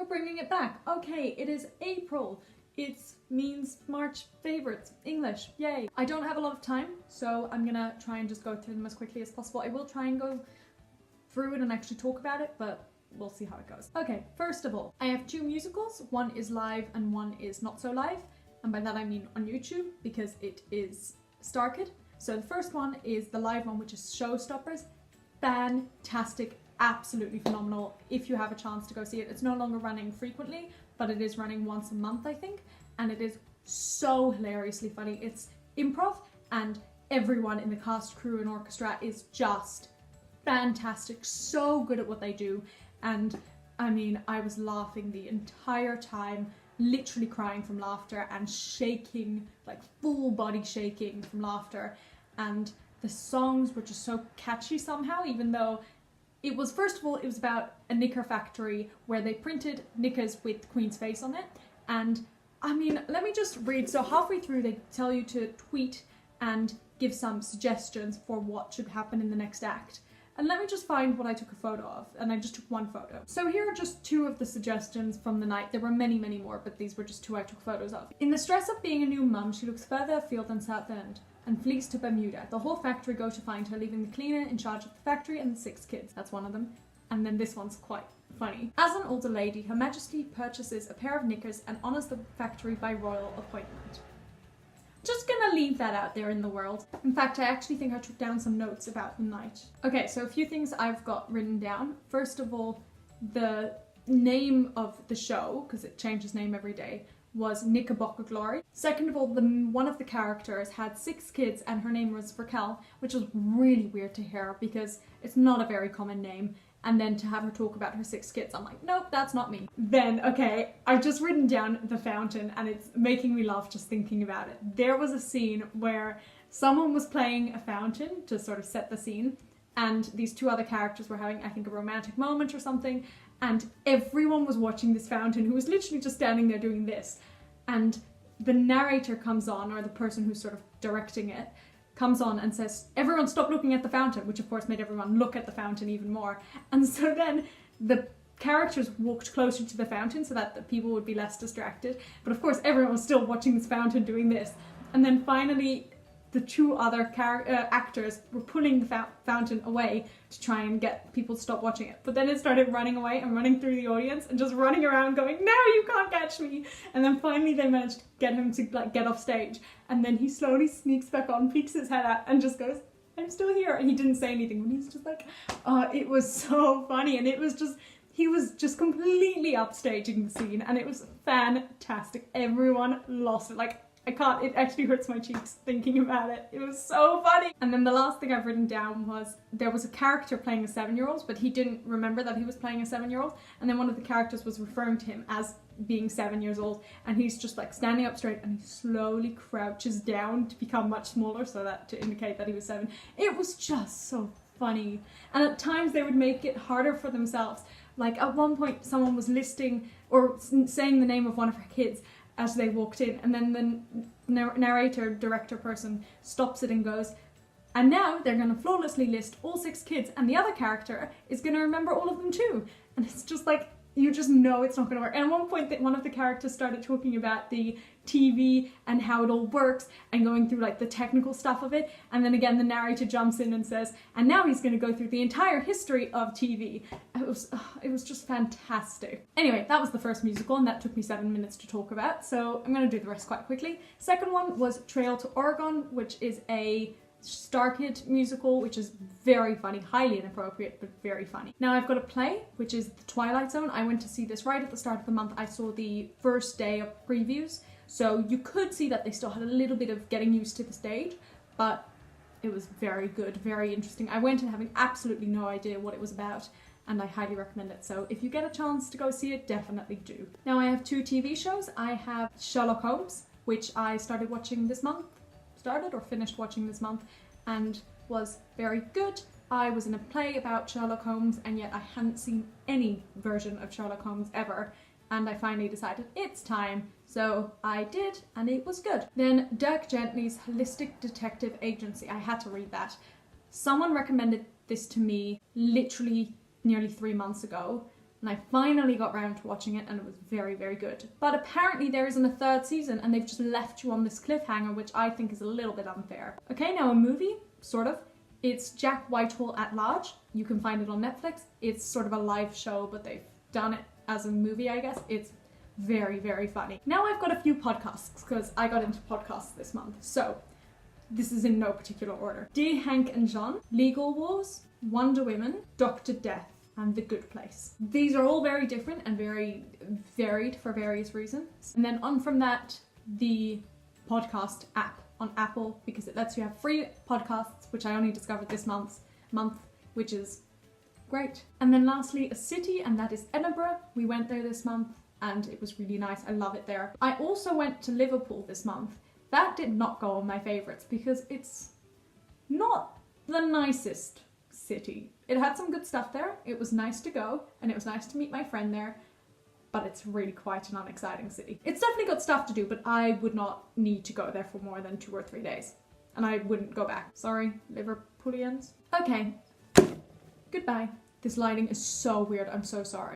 we're bringing it back. Okay, it is April. It means March favorites, English, yay. I don't have a lot of time, so I'm gonna try and just go through them as quickly as possible. I will try and go through it and actually talk about it, but we'll see how it goes. Okay, first of all, I have two musicals. One is live and one is not so live. And by that I mean on YouTube, because it is Starkid. So the first one is the live one, which is Showstoppers. Fantastic, absolutely phenomenal. If you have a chance to go see it, it's no longer running frequently, but it is running once a month, I think. And it is so hilariously funny. It's improv and everyone in the cast, crew and orchestra is just fantastic, so good at what they do. And I mean, I was laughing the entire time, literally crying from laughter and shaking, like full body shaking from laughter. And the songs were just so catchy somehow, even though it was, first of all, it was about a knicker factory where they printed knickers with the Queen's face on it. And I mean, let me just read. So halfway through they tell you to tweet and give some suggestions for what should happen in the next act. And let me just find what I took a photo of, and I just took one photo. So here are just two of the suggestions from the night. There were many, many more, but these were just two I took photos of. In the stress of being a new mum, she looks further afield than Southend and flees to Bermuda. The whole factory go to find her, leaving the cleaner in charge of the factory and the 6 kids. That's one of them. And then this one's quite funny. As an older lady, Her Majesty purchases a pair of knickers and honours the factory by royal appointment. Just gonna leave that out there in the world. In fact, I actually think I took down some notes about the night. Okay, so a few things I've got written down. First of all, the name of the show, because it changes name every day, was Knickerbocker Glory. Second of all, one of the characters had 6 kids and her name was Raquel, which was really weird to hear because it's not a very common name. And then to have her talk about her 6 kids, I'm like, nope, that's not me. Then, okay, I've just written down the fountain and it's making me laugh just thinking about it. There was a scene where someone was playing a fountain to sort of set the scene, and these 2 other characters were having, I think, a romantic moment or something, and everyone was watching this fountain who was literally just standing there doing this. And the narrator comes on, or the person who's sort of directing it, comes on and says, everyone stop looking at the fountain, which of course made everyone look at the fountain even more. And so then the characters walked closer to the fountain so that the people would be less distracted. But of course everyone was still watching this fountain doing this. And then finally the 2 other actors were pulling the fountain away to try and get people to stop watching it. But then it started running away and running through the audience and just running around going, no, you can't catch me. And then finally they managed to get him to like get off stage. And then he slowly sneaks back on, peeks his head out and just goes, I'm still here. And he didn't say anything, but he's just like, oh, it was so funny. And it was just, he was just completely upstaging the scene and it was fantastic. Everyone lost it. Like, I can't, it actually hurts my cheeks thinking about it. It was so funny. And then the last thing I've written down was there was a character playing a 7-year-old, but he didn't remember that he was playing a 7-year-old. And then one of the characters was referring to him as being 7 years old. And he's just like standing up straight and he slowly crouches down to become much smaller so that to indicate that he was 7. It was just so funny. And at times they would make it harder for themselves. Like at one point someone was listing or saying the name of one of her kids as they walked in, and then the narrator, director person stops it and goes, and now they're going to flawlessly list all 6 kids and the other character is going to remember all of them too. And it's just like, you just know it's not going to work. And at one point one of the characters started talking about the TV and how it all works and going through like the technical stuff of it. And then again, the narrator jumps in and says, and now he's going to go through the entire history of TV. It was just fantastic. Anyway, that was the first musical and that took me 7 minutes to talk about. So I'm going to do the rest quite quickly. Second one was Trail to Oregon, which is a Starkid musical, which is very funny, highly inappropriate, but very funny. Now I've got a play, which is The Twilight Zone. I went to see this right at the start of the month. I saw the first day of previews, so you could see that they still had a little bit of getting used to the stage, but it was very good, very interesting. I went in having absolutely no idea what it was about, and I highly recommend it. So if you get a chance to go see it, definitely do. Now I have 2 TV shows. I have Sherlock Holmes, which I started watching this month. Started or finished watching this month and was very good. I was in a play about Sherlock Holmes and yet I hadn't seen any version of Sherlock Holmes ever, and I finally decided it's time, so I did and it was good. Then Dirk Gently's Holistic Detective Agency. I had to read that. Someone recommended this to me literally nearly 3 months ago. and I finally got round to watching it and it was very, very good. But apparently there isn't a third season and they've just left you on this cliffhanger, which I think is a little bit unfair. Okay, now a movie, sort of. It's Jack Whitehall at Large. You can find it on Netflix. It's sort of a live show, but they've done it as a movie, I guess. It's very, very funny. Now I've got a few podcasts because I got into podcasts this month. So this is in no particular order. Dear Hank and John, Legal Wars, Wonder Women, Dr. Death, and The Good Place. These are all very different and very varied for various reasons. And then on from that, the podcast app on Apple, because it lets you have free podcasts, which I only discovered this month, which is great. And then lastly, a city, and that is Edinburgh. We went there this month and it was really nice. I love it there. I also went to Liverpool this month. That did not go on my favorites because it's not the nicest city. It had some good stuff there. It was nice to go and it was nice to meet my friend there, but it's really quite an unexciting city. It's definitely got stuff to do, but I would not need to go there for more than 2 or 3 days. And I wouldn't go back. Sorry, Liverpoolians. Okay, goodbye. This lighting is so weird, I'm so sorry.